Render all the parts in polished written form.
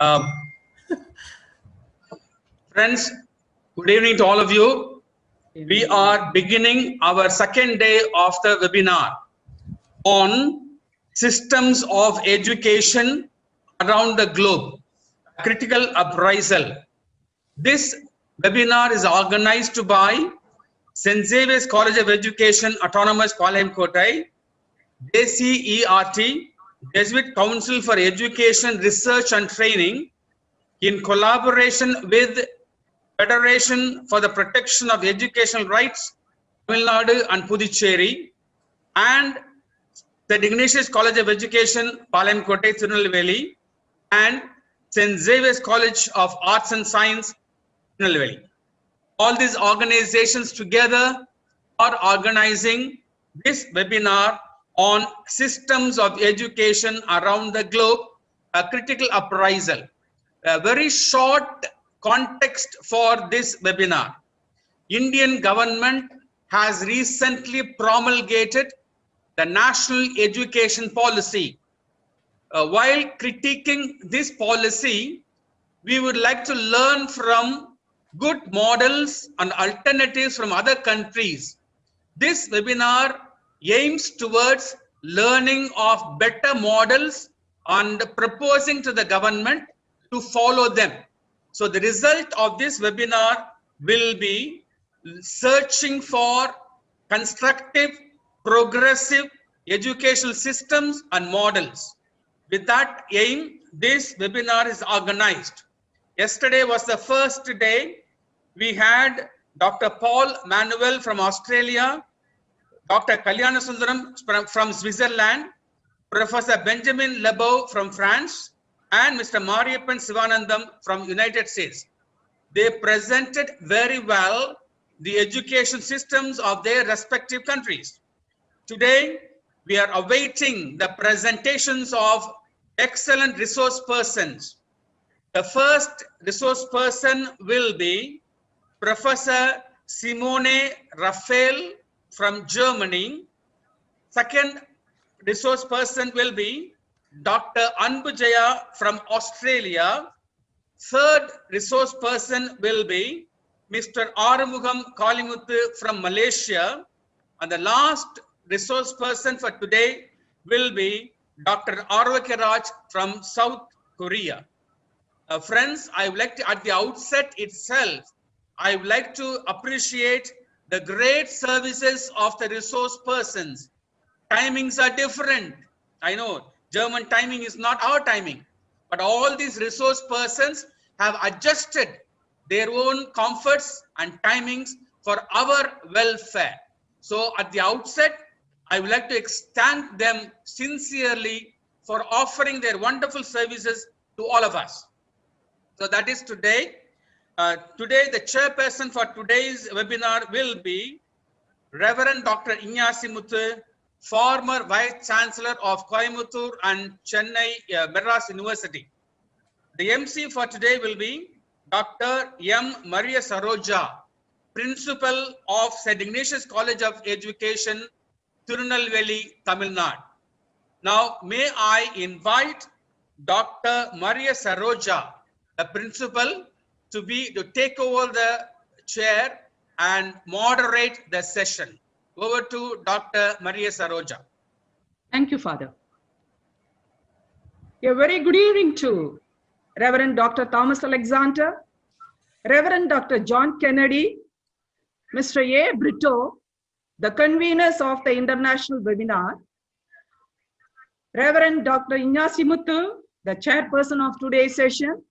Um, Friends, good evening to all of you. We are beginning our second day of the webinar on systems of education around the globe, critical appraisal. This webinar is organized by St. Xavier's College of Education, Autonomous Kotai, JCERT, Jesuit Council for Education, Research and Training, in collaboration with Federation for the Protection of Educational Rights, Tamilnadu and Puducherry, and the Ignatius College of Education, Palayamkottai, Tirunelveli, and St. Xavier's College of Arts and Science, Tirunelveli. All these organizations together are organizing this webinar on systems of education around the globe, a critical appraisal. A very short context for this webinar. Indian government has recently promulgated the National Education Policy. While critiquing this policy, we would like to learn from good models and alternatives from other countries. This webinar aims towards learning of better models and proposing to the government to follow them. So the result of this webinar will be searching for constructive, progressive educational systems and models. With that aim, this webinar is organized. Yesterday was the first day. We had Dr. Paul Manuel from Australia, Dr. Kalyana Sundaram from Switzerland, Professor Benjamin Lebeau from France, and Mr. Mariappan Sivanandam from United States. They presented very well the education systems of their respective countries. Today, we are awaiting the presentations of excellent resource persons. The first resource person will be Professor Simone Raphael from Germany. Second resource person will be Dr. Anbu Jaya from Australia. Third resource person will be Mr. Arumugam Kalimuthu from Malaysia. And the last resource person for today will be Dr. Arvakaraj from South Korea. Friends, I would like to, at the outset itself, I would like to appreciate the great services of the resource persons. Timings are different. I know German timing is not our timing, but all these resource persons have adjusted their own comforts and timings for our welfare. So at the outset, I would like to thank them sincerely for offering their wonderful services to all of us. So that is today. Today, the chairperson for today's webinar will be Reverend Dr. Ignatius, former Vice Chancellor of Coimbatore and Chennai Madras University. The MC for today will be Dr. M. Maria Saroja, Principal of St. Ignatius College of Education, Tirunelveli, Tamil Nadu. Now, may I invite Dr. Maria Saroja, the Principal, to take over the chair and moderate the session. Over to Dr. Maria Saroja. Thank you, Father. A very good evening to Reverend Dr. Thomas Alexander, Reverend Dr. John Kennedy, Mr. A. Brito, the conveners of the international webinar, Reverend Dr. Ignatius, the chairperson of today's session,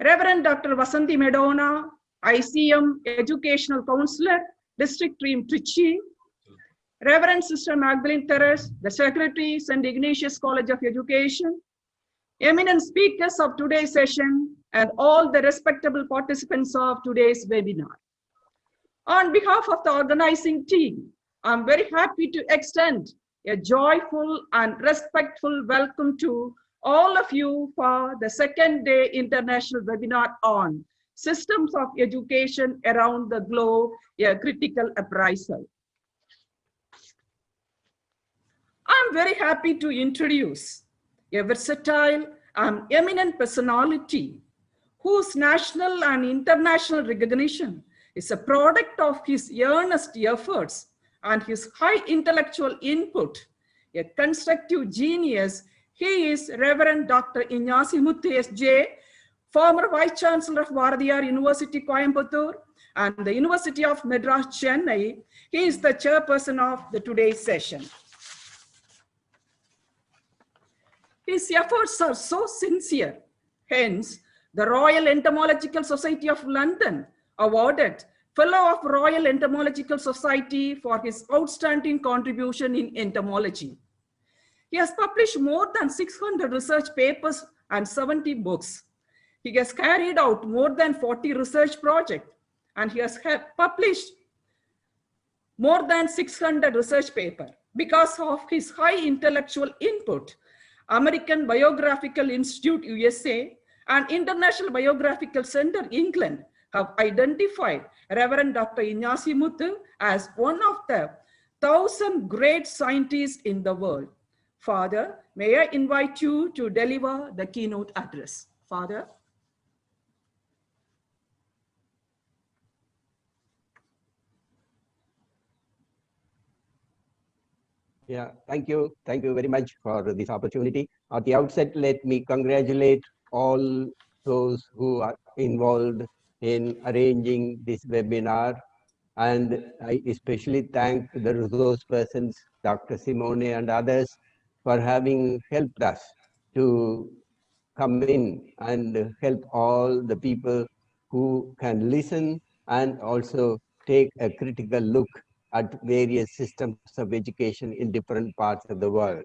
Reverend Dr. Vasanthi Medona, ICM Educational Counselor, District Team Trichy, Reverend Sister Magdalene Teres, the Secretary, St. Ignatius College of Education, eminent speakers of today's session, and all the respectable participants of today's webinar. On behalf of the organizing team, I'm very happy to extend a joyful and respectful welcome to all of you for the second day international webinar on systems of education around the globe, a critical appraisal. I'm very happy to introduce a versatile an eminent personality whose national and international recognition is a product of his earnest efforts and his high intellectual input, a constructive genius. He is Reverend Dr. Ignatius S.J., former Vice Chancellor of Bharatiyar University, Coimbatore, and the University of Madras, Chennai. He is the chairperson of the today's session. His efforts are so sincere. Hence, the Royal Entomological Society of London awarded Fellow of Royal Entomological Society for his outstanding contribution in entomology. He has published more than 600 research papers and 70 books. He has carried out more than 40 research projects, and he has published more than 600 research papers. Because of his high intellectual input, American Biographical Institute, USA, and International Biographical Center, England, have identified Reverend Dr. Ignatius Muthu as one of the 1,000 great scientists in the world. Father, may I invite you to deliver the keynote address. Father. Yeah, thank you. Thank you very much for this opportunity. At the outset, let me congratulate all those who are involved in arranging this webinar. And I especially thank the resource persons, Dr. Simone and others, for having helped us to come in and help all the people who can listen and also take a critical look at various systems of education in different parts of the world.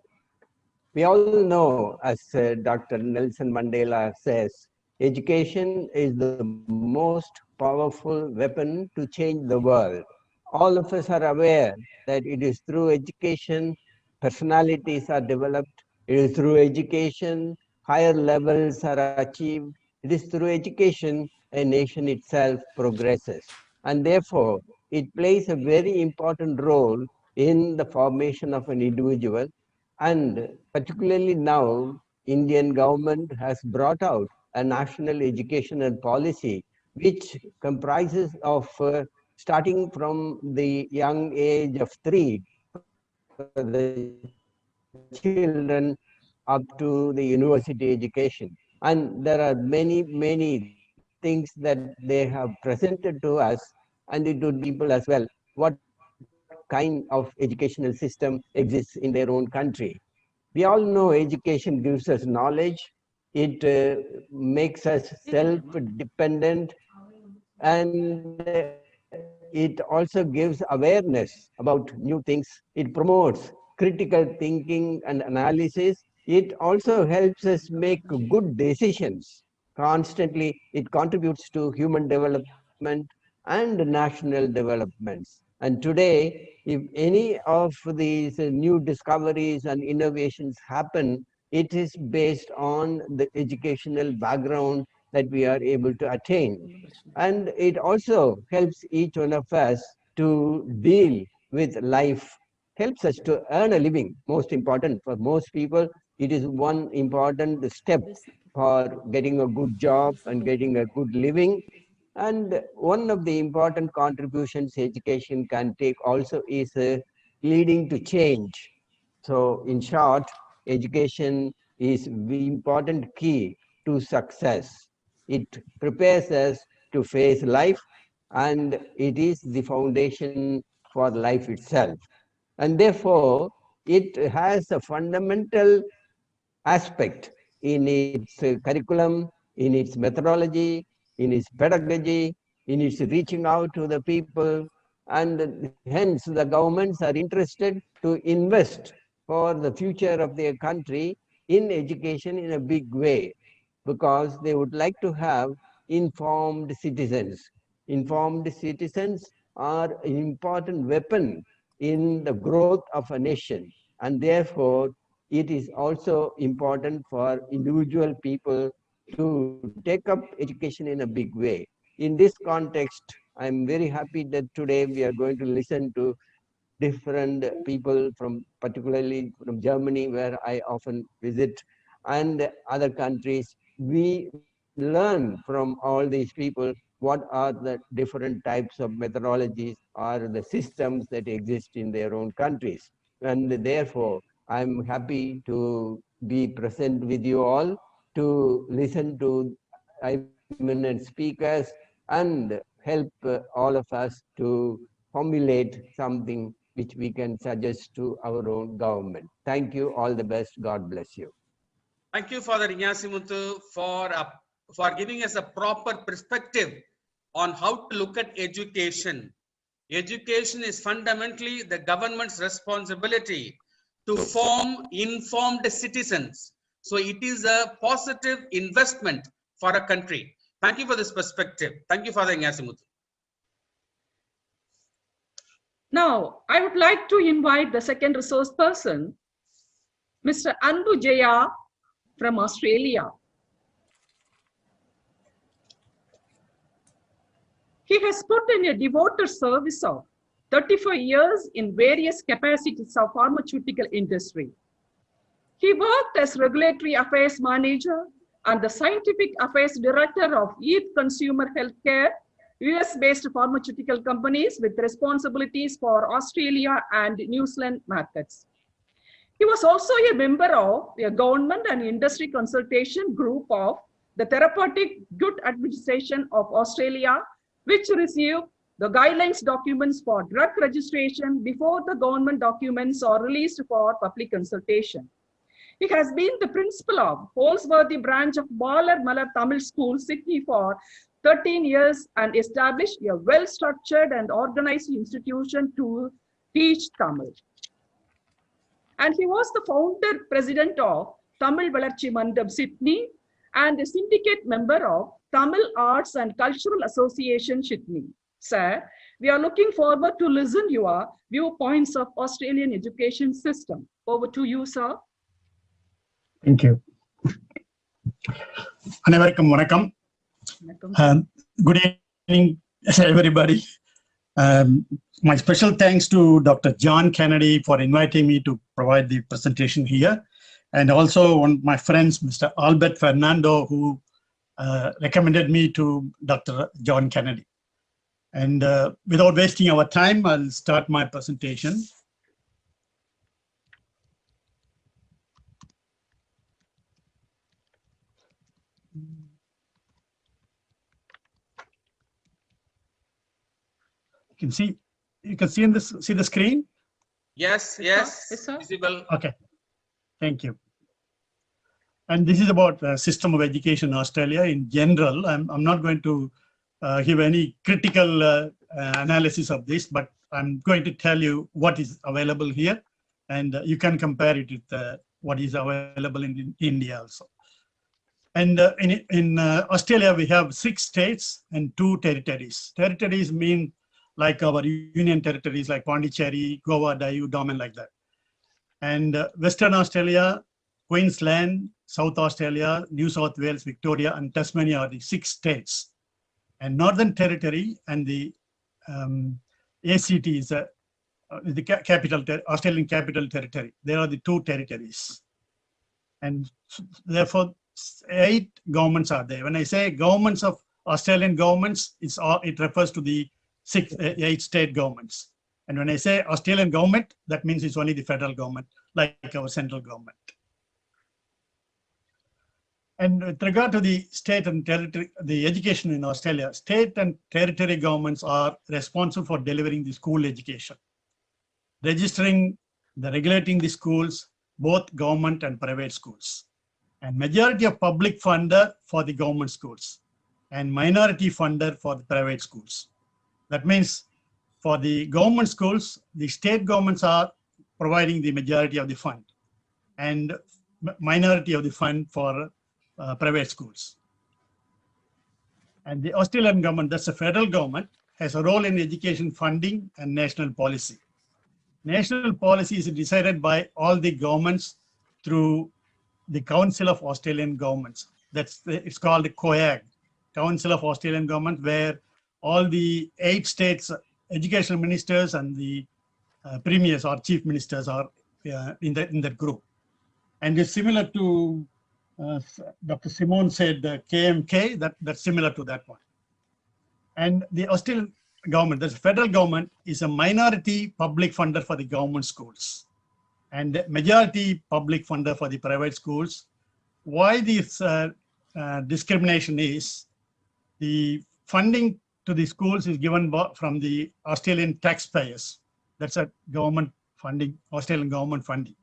We all know, as Dr. Nelson Mandela says, education is the most powerful weapon to change the world. All of us are aware that it is through education personalities are developed, it is through education higher levels are achieved, it is through education a nation itself progresses. And therefore, it plays a very important role in the formation of an individual. And particularly now, Indian government has brought out a national educational policy which comprises of starting from the young age of 3 for the children up to the university education. And there are many things that they have presented to us, and it would be people as well what kind of educational system exists in their own country. We all know education gives us knowledge, it makes us self-dependent, and it also gives awareness about new things. It promotes critical thinking and analysis. It also helps us make good decisions. Constantly, it contributes to human development and national developments. And today, if any of these new discoveries and innovations happen, it is based on the educational background that we are able to attain. And it also helps each one of us to deal with life, helps us to earn a living. Most important for most people, it is one important step for getting a good job and getting a good living. And one of the important contributions education can take also is leading to change. So in short, education is the important key to success. It prepares us to face life, and it is the foundation for life itself. And therefore, it has a fundamental aspect in its curriculum, in its methodology, in its pedagogy, in its reaching out to the people, and hence the governments are interested to invest for the future of their country in education in a big way, because they would like to have informed citizens. Informed citizens are an important weapon in the growth of a nation, and therefore it is also important for individual people to take up education in a big way. In this context, I'm very happy that today we are going to listen to different people from, particularly from Germany, where I often visit. and other countries. We learn from all these people what are the different types of methodologies or the systems that exist in their own countries. And therefore, I'm happy to be present with you all to listen to eminent speakers and help all of us to formulate something which we can suggest to our own government. Thank you. All the best. God bless you. Thank you, Father Ignatius, for giving us a proper perspective on how to look at education. Education is fundamentally the government's responsibility to form informed citizens. So it is a positive investment for a country. Thank you for this perspective. Thank you, Father Ignatius. Now, I would like to invite the second resource person, Mr. Anbu Jaya from Australia. He has put in a devoted service of 35 years in various capacities of pharmaceutical industry. He worked as regulatory affairs manager and the scientific affairs director of Youth Consumer Healthcare, US-based pharmaceutical companies with responsibilities for Australia and New Zealand markets. He was also a member of a government and industry consultation group of the Therapeutic Good Administration of Australia, which received the guidelines documents for drug registration before the government documents are released for public consultation. He has been the principal of Holsworthy branch of Balar Malar Tamil School, Sydney for 13 years and established a well-structured and organized institution to teach Tamil. And he was the founder president of Tamil Valarchi Mandam Sydney and a syndicate member of Tamil Arts and Cultural Association Sydney. Sir, we are looking forward to listen your viewpoints of Australian education system. Over to you, sir. Thank you. Anevarikkum vanakkam. Good evening, everybody. My special thanks to Dr. John Kennedy for inviting me to provide the presentation here, and also one of my friends, Mr. Albert Fernando, who recommended me to Dr. John Kennedy. And without wasting our time, I'll start my presentation. You can see in this, see the screen? Yes, visible. Okay, thank you. And this is about the system of education in Australia in general. I'm not going to give any critical analysis of this, but I'm going to tell you what is available here, and you can compare it with what is available in India also. And in Australia, we have 6 states and 2 territories. Territories mean like our union territories like Puducherry, Goa, Diu, Daman, like that. And Western Australia, Queensland, South Australia, New South Wales, Victoria, and Tasmania are the 6 states. And Northern Territory and the ACT is the capital, Australian Capital Territory. They are the 2 territories. And therefore, 8 governments are there. When I say governments of Australian governments, it refers to the 8 state governments. And when I say Australian government, that means it's only the federal government, like our central government. And with regard to the state and territory, the education in Australia, state and territory governments are responsible for delivering the school education, registering, regulating the schools, both government and private schools, and majority of public funder for the government schools and minority funder for the private schools. That means for the government schools, the state governments are providing the majority of the fund and minority of the fund for private schools. And the Australian government, that's the federal government, has a role in education funding and national policy. National policy is decided by all the governments through the Council of Australian Governments. It's called the COAG, Council of Australian Government, where all the 8 states educational ministers and the premiers or chief ministers are in that group. And it's similar to Dr. Simone said KMK, that's similar to that one. And the Australian government, the federal government, is a minority public funder for the government schools and majority public funder for the private schools. Why this discrimination is, the funding to the schools is given from the Australian taxpayers. That's a government funding, Australian government funding.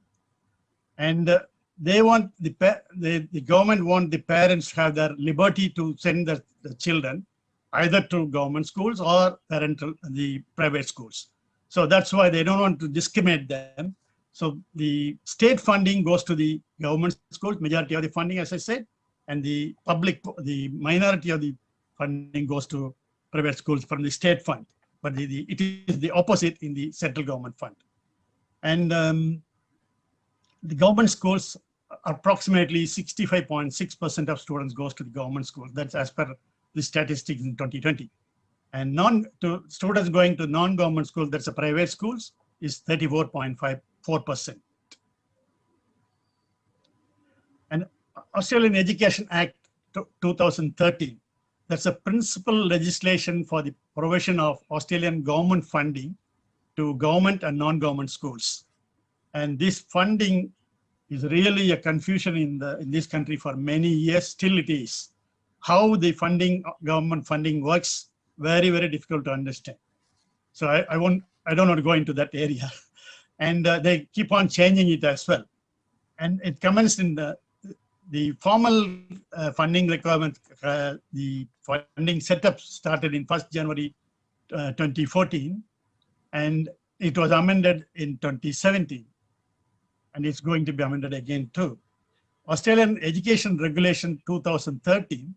And they want the government want the parents to have their liberty to send the children either to government schools or the private schools. So that's why they don't want to discriminate them. So the state funding goes to the government schools, majority of the funding, as I said, and the minority of the funding goes to private schools from the state fund. But it is the opposite in the central government fund. And the government schools, approximately 65.6% of students goes to the government schools. That's as per the statistics in 2020. And students going to non-government schools, that's a private schools, is 34.54%. And Australian Education Act 2013, that's a principal legislation for the provision of Australian government funding to government and non-government schools. And this funding is really a confusion in this country for many years. Still it is. How the government funding works, very, very difficult to understand. So I don't want to go into that area. And they keep on changing it as well. And it commenced in the formal funding requirement, the funding setup started in 1st January 2014, and it was amended in 2017. And it's going to be amended again too. Australian Education Regulation 2013,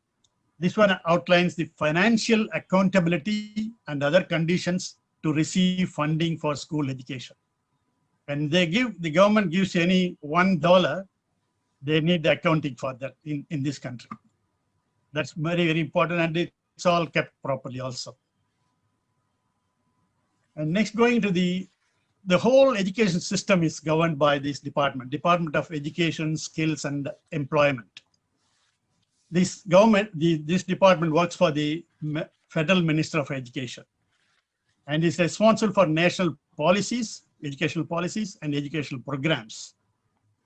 this one outlines the financial accountability and other conditions to receive funding for school education. When the government gives any $1, they need the accounting for that in this country. That's very, very important, and it's all kept properly also. And next, going to the whole education system is governed by this Department of Education, Skills and Employment. This department works for the Federal Minister of Education and is responsible for national policies, educational policies and educational programs.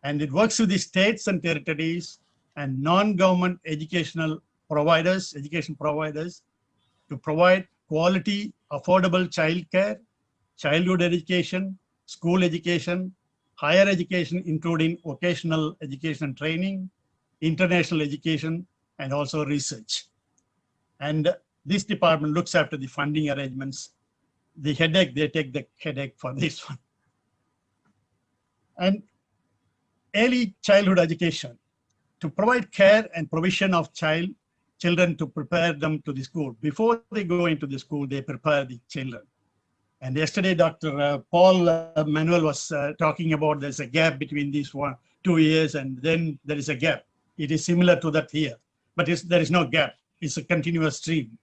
And it works with the states and territories and non-government education providers to provide quality, affordable childcare, childhood education, school education, higher education, including vocational education and training, international education, and also research. And this department looks after the funding arrangements. They take the headache for this one. And early childhood education, to provide care and provision of children to prepare them to the school. Before they go into the school, they prepare the children. And yesterday, Dr. Paul Manuel was talking about there's a gap between these 2 years, and then there is a gap. It is similar to that here, but there is no gap. It's a continuous stream.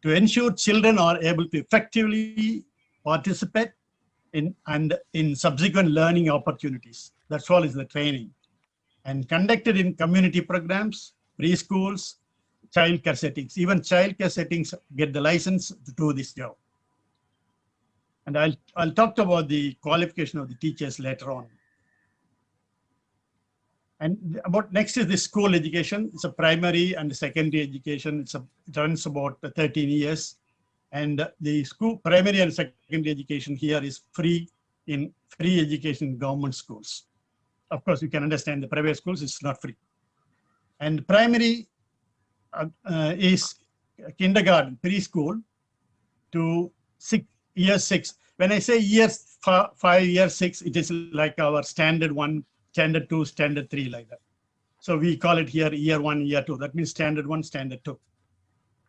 To ensure children are able to effectively participate in subsequent learning opportunities. That's all is the training. And conducted in community programs, preschools, childcare settings. Even childcare settings get the license to do this job. And I'll talk about the qualification of the teachers later on. And next is the school education. It's a primary and secondary education. It runs about 13 years. And the school primary and secondary education here is free education in government schools. Of course, you can understand the private schools, it's not free. And primary is kindergarten, preschool to year 6. When I say year 5, year 6, it is like our standard 1, standard 2, standard 3, like that. So we call it here year 1, year 2. That means standard 1, standard 2.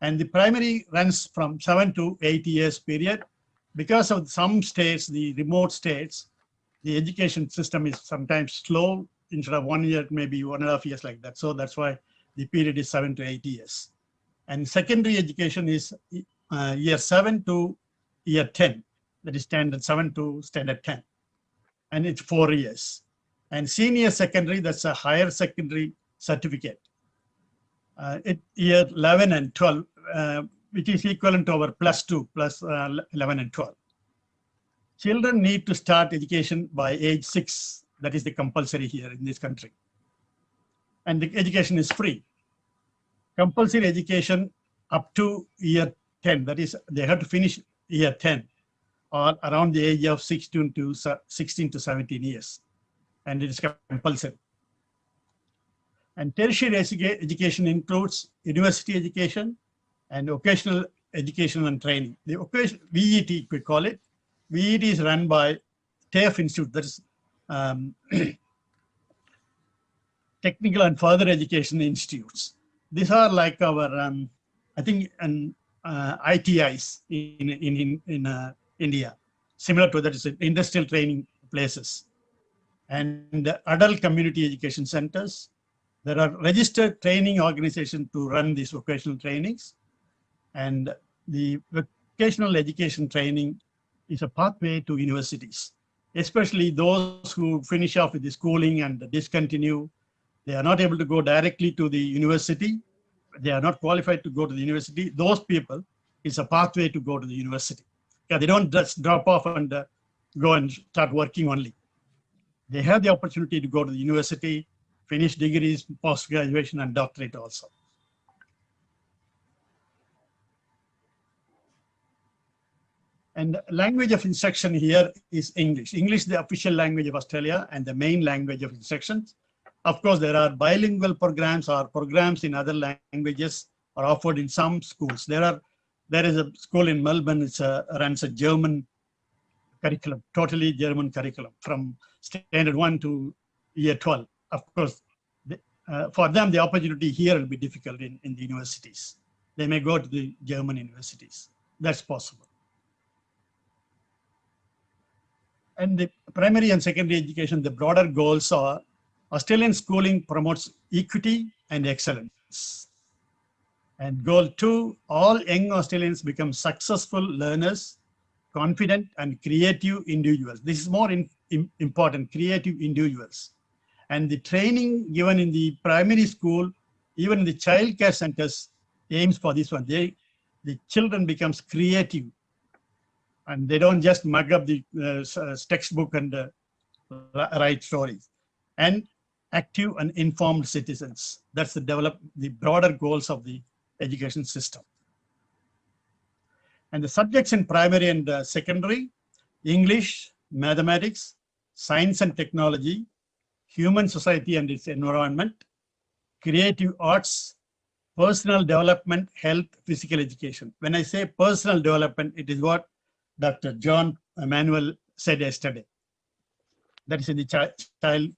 And the primary runs from 7 to 8 years period. Because of some states, the remote states, the education system is sometimes slow. Instead of 1 year, maybe 1.5 years like that. So that's why the period is 7 to 8 years. And secondary education is year 7 to year 10. That is standard 7 to standard 10. And it's 4 years. And senior secondary, that's a higher secondary certificate. Year 11 and 12, which is equivalent to our +2 plus 11 and 12. Children need to start education by age 6. That is the compulsory here in this country. And the education is free. Compulsory education up to year 10, that is, they have to finish year 10 or around the age of 16 to 17 years. And it is compulsory. And tertiary education includes university education and vocational education and training. The VET, we call it. VET is run by TAFE Institute, that is Technical and Further Education Institutes. These are like our, I think, ITIs in India, similar to that is industrial training places. And adult community education centers. There are registered training organizations to run these vocational trainings. And the vocational education training is a pathway to universities, especially those who finish off with the schooling and discontinue. They are not able to go directly to the university. They are not qualified to go to the university. Those people, it's a pathway to go to the university. Yeah, they don't just drop off and go and start working only. They have the opportunity to go to the university, finish degrees, post-graduation, and doctorate also. And language of instruction here is English. English is the official language of Australia and the main language of instruction. Of course, there are bilingual programs or programs in other languages are offered in some schools. There is a school in Melbourne, it runs a German curriculum, totally German curriculum from standard 1 to year 12. Of course, for them, the opportunity here will be difficult in the universities. They may go to the German universities. That's possible. And the primary and secondary education, the broader goals are Australian schooling promotes equity and excellence. And goal 2, all young Australians become successful learners, confident and creative individuals. This is more important, creative individuals. And the training given in the primary school, even in the child care centers, aims for this one. The children becomes creative and they don't just mug up the textbook and write stories. And active and informed citizens. That's the broader goals of the education system. And the subjects in primary and secondary, English, mathematics, science and technology, human society and its environment, creative arts, personal development, health, physical education. When I say personal development, it is what Dr. John Emanuel said yesterday. That is in the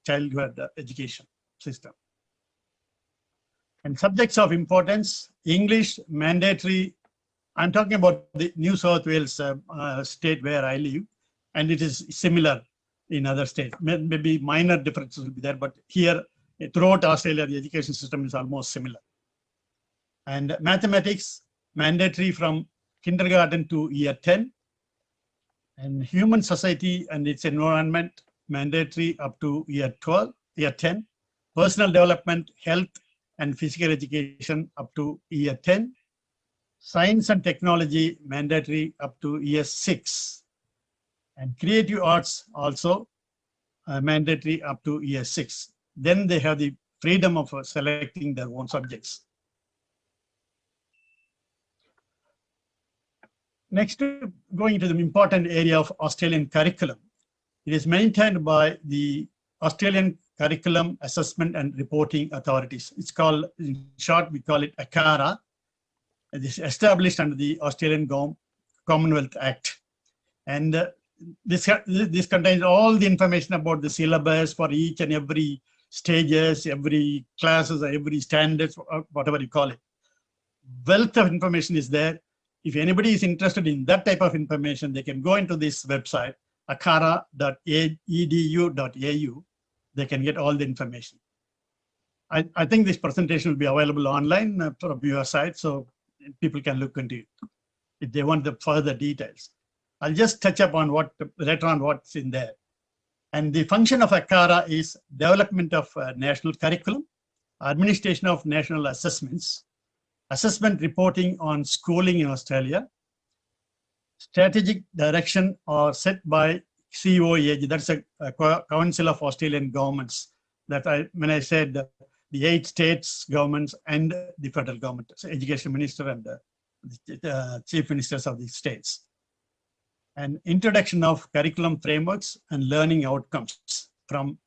childhood education system. And subjects of importance, English, mandatory. I'm talking about the New South Wales state where I live, and it is similar in other states. Maybe minor differences will be there, but here throughout Australia, the education system is almost similar. And mathematics, mandatory from kindergarten to year 10. And human society and its environment, mandatory up to year 10. Personal development, health and physical education up to year 10. Science and technology, mandatory up to year 6. And creative arts also mandatory up to year 6. Then they have the freedom of selecting their own subjects. Next, going to the important area of Australian curriculum. It is maintained by the Australian Curriculum Assessment and Reporting Authorities. It's called, in short, we call it ACARA. It is established under the Australian Commonwealth Act. And this contains all the information about the syllabus for each and every stages, every classes, every standards, whatever you call it. Wealth of information is there. If anybody is interested in that type of information, they can go into this website, acara.edu.au. They can get all the information. I think this presentation will be available online from your site, so people can look into it if they want the further details. I'll just touch up on later on what's in there. And the function of ACARA is development of national curriculum, administration of national assessments, assessment reporting on schooling in Australia, strategic direction are set by COAG, that's a Council of Australian Governments. That when I said the 8 states governments and the federal government, so education minister and the chief ministers of the states. And introduction of curriculum frameworks and learning outcomes from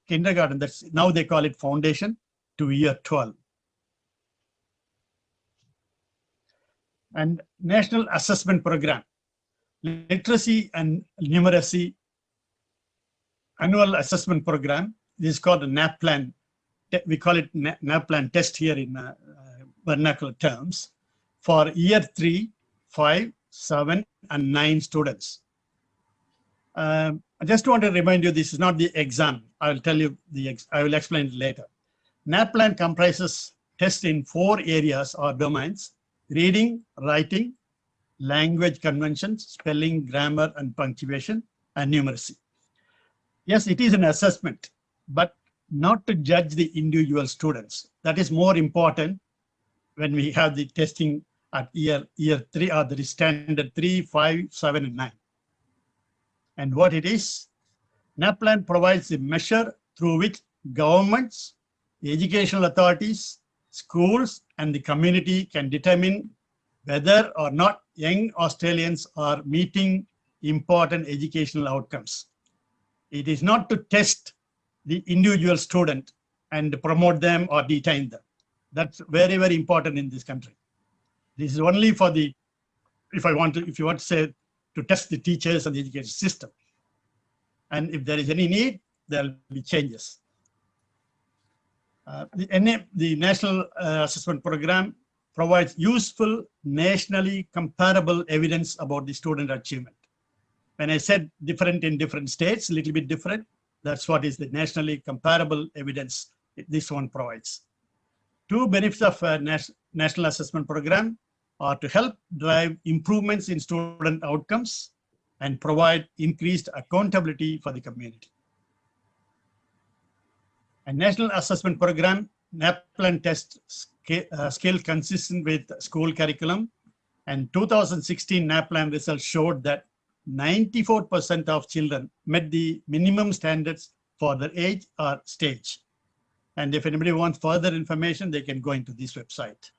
kindergarten, that's now they call it foundation, to year 12. And national assessment program, literacy and numeracy annual assessment program. This is called a NAPLAN. We call it NAPLAN test here in vernacular terms for year 3, 5, 7, and 9 students. I just want to remind you, this is not the exam. I will tell you I will explain it later. NAPLAN comprises tests in 4 areas or domains: reading, writing, language conventions, spelling, grammar, and punctuation, and numeracy. Yes, it is an assessment, but not to judge the individual students. That is more important when we have the testing at year 3 or the standard 3, 5, 7, and 9. And what it is, NAPLAN provides a measure through which governments, educational authorities, schools, and the community can determine whether or not young Australians are meeting important educational outcomes. It is not to test the individual student and promote them or detain them. That's very, very important in this country. This is only for the, if you want to say, to test the teachers and the education system. And if there is any need, there will be changes. The National Assessment Program provides useful, nationally comparable evidence about the student achievement. When I said different in different states, a little bit different, that's what is the nationally comparable evidence this one provides. 2 benefits of a National Assessment Program are to help drive improvements in student outcomes and provide increased accountability for the community. A National Assessment Program, NAPLAN test scale consistent with school curriculum, and 2016 NAPLAN results showed that 94% of children met the minimum standards for their age or stage. And if anybody wants further information, they can go into this website.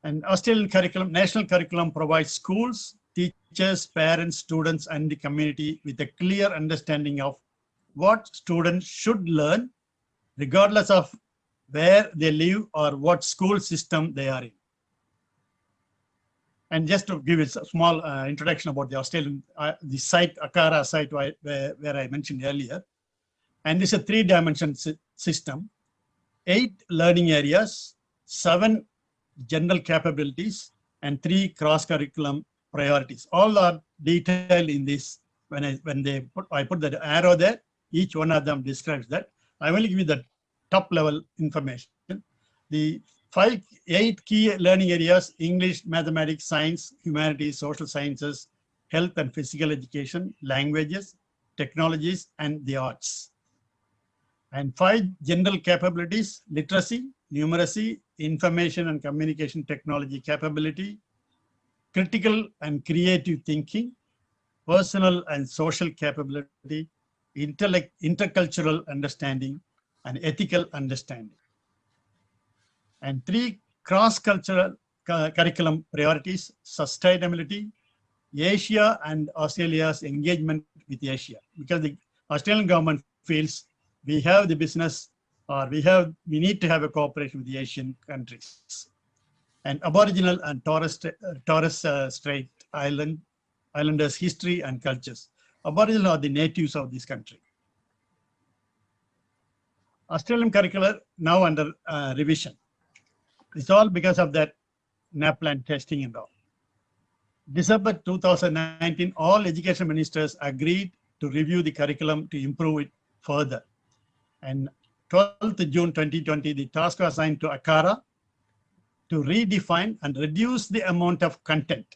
And Australian curriculum, national curriculum provides schools, teachers, parents, students, and the community with a clear understanding of what students should learn, regardless of where they live or what school system they are in. And just to give a small introduction about the Australian, the site, ACARA site where I mentioned earlier. And this is a 3-dimension system, 8 learning areas, 7 general capabilities, and 3 cross-curriculum priorities. All are detailed in this. When I put the arrow there, each one of them describes that. I will give you the top level information. The 8 key learning areas: English, mathematics, science, humanities, social sciences, health and physical education, languages, technologies, and the arts. And 5 general capabilities: literacy, numeracy, information and communication technology capability, critical and creative thinking, personal and social capability, intercultural understanding, and ethical understanding. And 3 cross-cultural curriculum priorities: sustainability, Asia and Australia's engagement with Asia. Because the Australian government feels we have the business, or we need to have a cooperation with the Asian countries. And Aboriginal and Torres Strait Islanders history and cultures. Aboriginal are the natives of this country. Australian curricula now under revision. It's all because of that NAPLAN testing and all. December 2019, all education ministers agreed to review the curriculum to improve it further. And 12th June 2020, the task was assigned to ACARA to redefine and reduce the amount of content,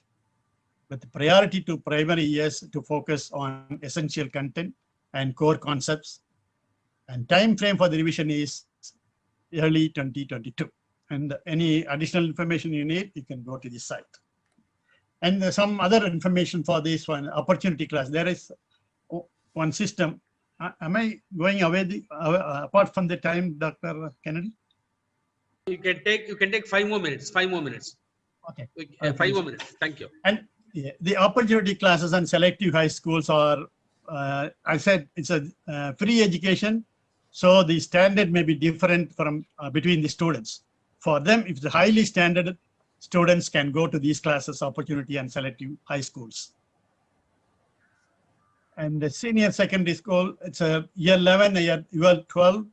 with priority to primary years to focus on essential content and core concepts. And time frame for the revision is early 2022. And any additional information you need, you can go to the site. And some other information for this one, opportunity class. There is one system. Am I going away apart from the time, Dr. Kennedy? You can take 5 more minutes. 5 more minutes. Okay. 5 more minutes. Thank you. And yeah, the opportunity classes and selective high schools are, I said, it's a free education. So the standard may be different from between the students. For them, if the highly standard students can go to these classes, opportunity and selective high schools. And the senior secondary school, it's a year 11, year 12.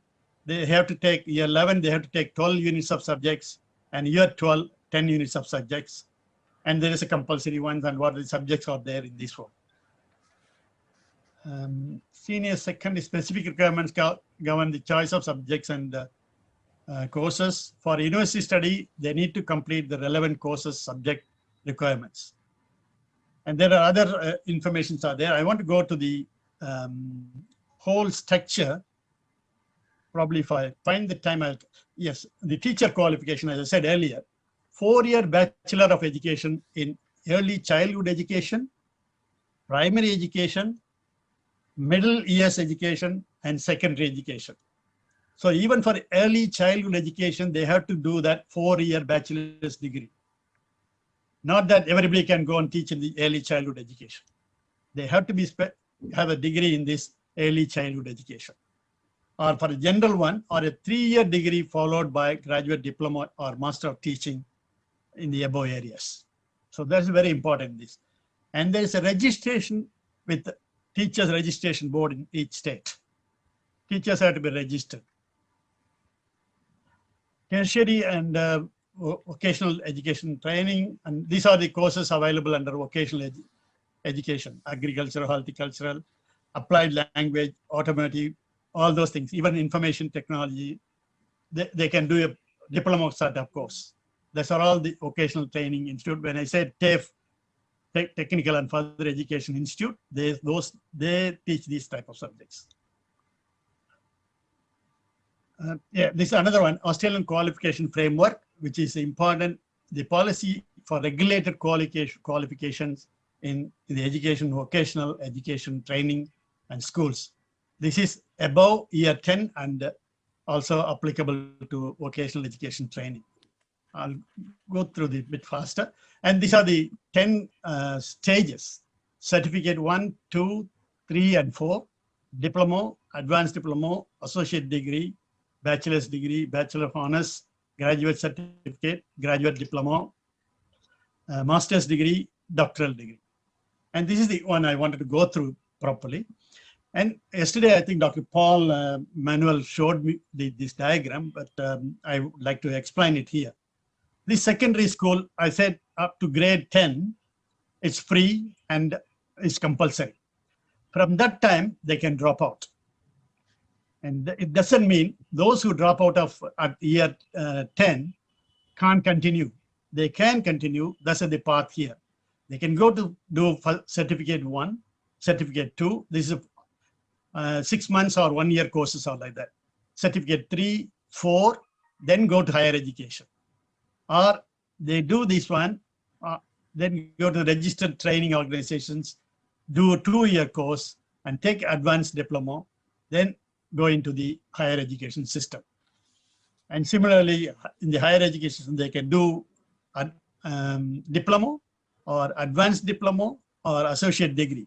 They have to take year 11, they have to take 12 units of subjects, and year 12, 10 units of subjects. And there is a compulsory ones, and what the subjects are there in this one. Senior secondary specific requirements govern the choice of subjects and courses. For university study, they need to complete the relevant courses subject requirements. And there are other informations are there. I want to go to the whole structure. Probably if I find the time, yes, the teacher qualification, as I said earlier, 4-year Bachelor of Education in early childhood education, primary education, middle years education, and secondary education. So even for early childhood education, they have to do that 4-year bachelor's degree. Not that everybody can go and teach in the early childhood education. They have to have a degree in this early childhood education. Or for a general one, or a 3-year degree followed by graduate diploma or master of teaching in the above areas. So that's very important, this. And there is a registration with the Teachers Registration Board in each state. Teachers have to be registered. Tertiary and vocational education training, and these are the courses available under vocational education: agricultural, horticultural, applied language, automotive, all those things, even information technology. They can do a diploma startup course. Those are all the vocational training institute. When I said TAFE, Technical and Further Education Institute, they teach these type of subjects. Yeah, this is another one, Australian Qualification Framework, which is important. The policy for regulated qualifications in the education, vocational education, training, and schools. This is above year 10 and also applicable to vocational education training. I'll go through the bit faster. And these are the 10 stages: certificate 1, 2, 3, and 4, diploma, advanced diploma, associate degree, bachelor's degree, bachelor of honors, graduate certificate, graduate diploma, master's degree, doctoral degree. And this is the one I wanted to go through properly. And yesterday, I think Dr. Paul Manuel showed me this diagram, but I would like to explain it here. This secondary school, I said up to grade 10, it's free and it's compulsory. From that time, they can drop out. And it doesn't mean those who drop out of at year 10 can't continue. They can continue. That's the path here. They can go to do certificate 1, certificate 2. This is 6 months or 1 year courses or like that. Certificate 3, 4, then go to higher education. Or they do this one, then go to registered training organizations, do a 2-year course and take advanced diploma, then go into the higher education system. And similarly, in the higher education, they can do a diploma or advanced diploma or associate degree,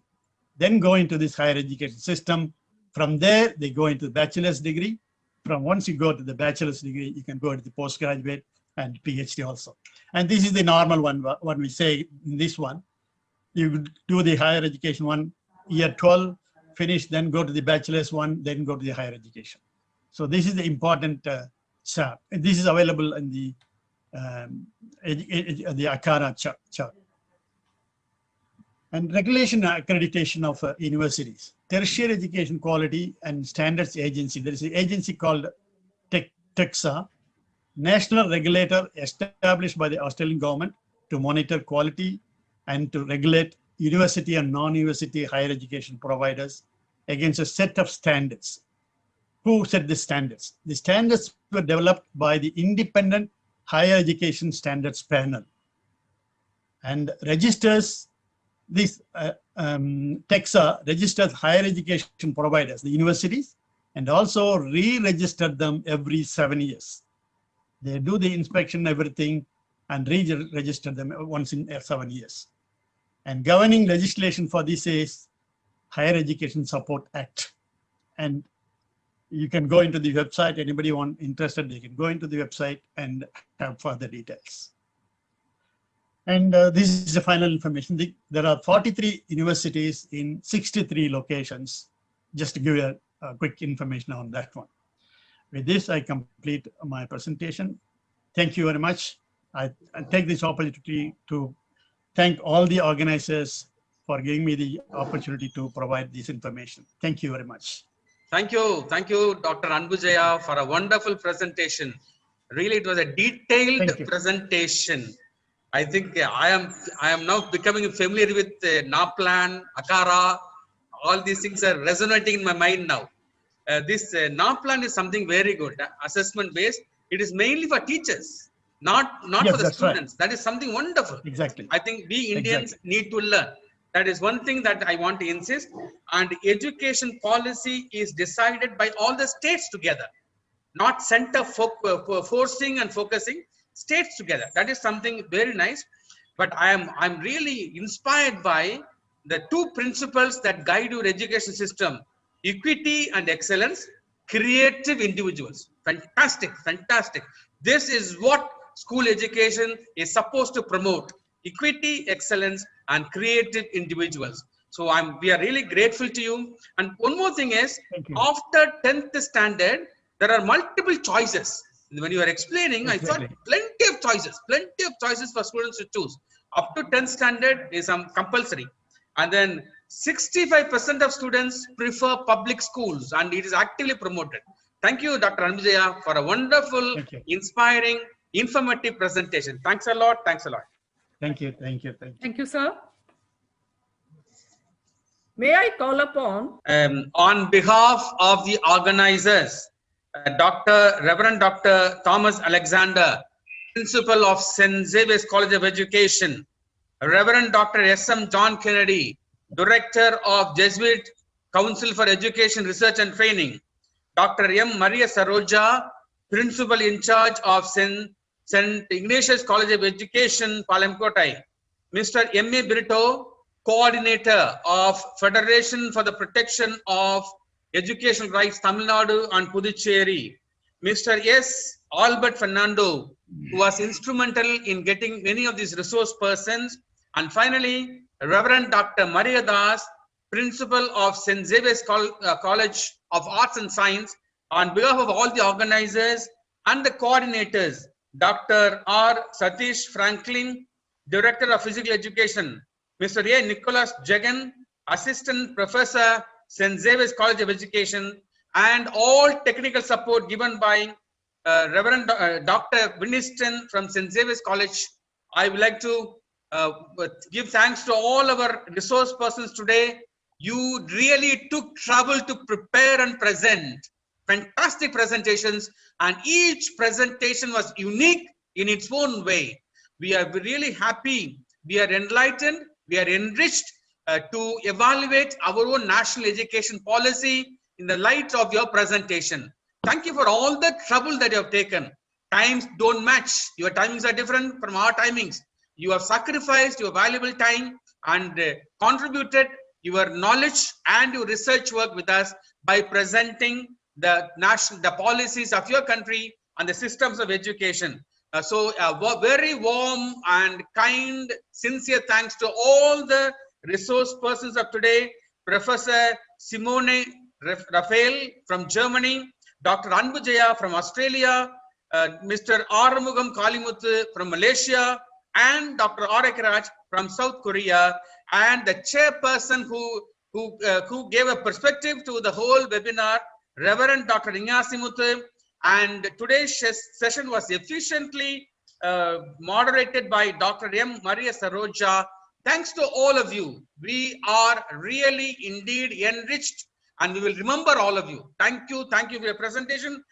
then go into this higher education system. From there, they go into the bachelor's degree. From once you go to the bachelor's degree, you can go to the postgraduate and PhD also. And this is the normal one, what we say in this one. You do the higher education one, year 12, finish, then go to the bachelor's one, then go to the higher education. So this is the important chart. And this is available in the ACARA chart. And regulation and accreditation of universities. Tertiary Education Quality and Standards Agency. There is an agency called TEXA, national regulator established by the Australian government to monitor quality and to regulate university and non-university higher education providers against a set of standards. who set the standards? The standards were developed by the Independent Higher Education Standards Panel and registers these TEXA registers higher education providers, the universities, and also re-register them every 7 years. They do the inspection, everything, and re-register them once in 7 years. And governing legislation for this is Higher Education Support Act. And you can go into the website. Anybody interested, they can go into the website and have further details. And this is the final information. There are 43 universities in 63 locations, just to give you a quick information on that one. With this, I complete my presentation. Thank you very much. I take this opportunity to thank all the organizers for giving me the opportunity to provide this information. Thank you very much. Thank you, Dr. Anbu Jaya, for a wonderful presentation. Really, it was a detailed presentation. I think I am now becoming familiar with NAPLAN, ACARA. All these things are resonating in my mind now. This NAPLAN is something very good, assessment based. It is mainly for teachers, not for the students. Right. That is something wonderful. Exactly. I think we Indians need to learn. That is one thing that I want to insist. And education policy is decided by all the states together, not center forcing and focusing. States together. That is something very nice. But I'm really inspired by the two principles that guide your education system: equity and excellence, creative individuals. Fantastic, fantastic. This is what school education is supposed to promote: equity, excellence, and creative individuals. So we are really grateful to you. And one more thing is, after 10th standard, there are multiple choices. When you are explaining, I thought plenty of choices for students to choose. Up to 10th standard is compulsory. And then 65% of students prefer public schools, and it is actively promoted. Thank you, Dr. Anbu Jaya, for a wonderful, inspiring, informative presentation. Thanks a lot. Thanks a lot. Thank you. Thank you. Thank you, sir. May I call upon? On behalf of the organizers, Reverend Dr. Thomas Alexander, Principal of St. Xavier's College of Education, Reverend Dr. S.M. John Kennedy, Director of JCERT Council for Education, Research and Training, Dr. M. Maria Saroja, Principal in charge of St. Ignatius College of Education, Palamkottai, Mr. M. A. Brito, Coordinator of Federation for the Protection of Educational Rights, Tamilnadu and Puducherry, Mr. S. Albert Fernando, who was instrumental in getting many of these resource persons, and finally, Reverend Dr. Maria Das, Principal of St. Xavier's College of Arts and Science. On behalf of all the organizers and the coordinators, Dr. R. Satish Franklin, Director of Physical Education, Mr. A. Nicholas Jagan, Assistant Professor, St. Xavier's College of Education, and all technical support given by Reverend Dr. Winston from St. Xavier's College. I would like to give thanks to all our resource persons today. You really took trouble to prepare and present fantastic presentations, and each presentation was unique in its own way. We are really happy, we are enlightened, we are enriched to evaluate our own national education policy in the light of your presentation. Thank you for all the trouble that you have taken. Times don't match. Your timings are different from our timings. You have sacrificed your valuable time and contributed your knowledge and your research work with us by presenting the policies of your country and the systems of education. So very warm and kind, sincere thanks to all the resource persons of today, Professor Simone Raphael from Germany, Dr. Anbu Jaya from Australia, Mr. Arumugam Kalimuthu from Malaysia, and Dr. Arak Raj from South Korea, and the chairperson who gave a perspective to the whole webinar, Reverend Dr. Ignatius, and today's session was efficiently moderated by Dr. M. Maria Saroja. Thanks to all of you. We are really indeed enriched and we will remember all of you. Thank you for your presentation.